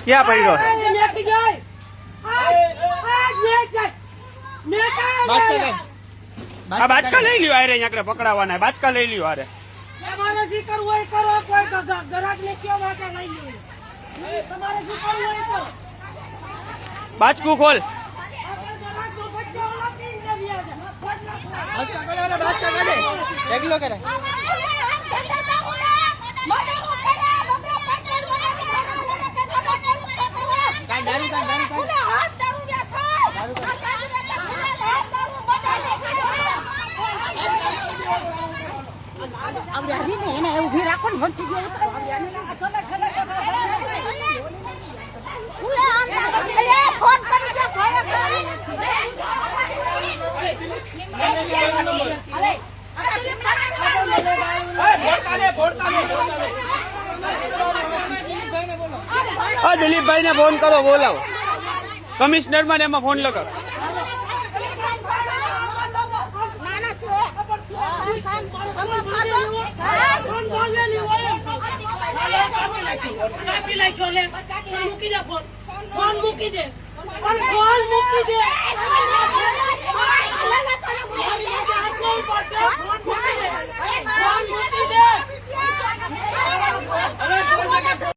ક્યાં પડ્યો આ બાચકા લઈ લ્યો આરે અહીંયા પકડાવાના બાચકા લઈ લ્યો આરે તમારે જે કરવું હોય કરો કોઈ ગરાક ને કયો માટે લઈ લ્યો તમારે જે કરવું હોય તો બાચકું ખોલ એને ઉભી રાખો ને વંશી ગયો ફોન કરી દે દિલીપભાઈ ને ફોન કરો બોલાવો કમિશનર માં એમાં ફોન લગાવો ફોન મૂકી દે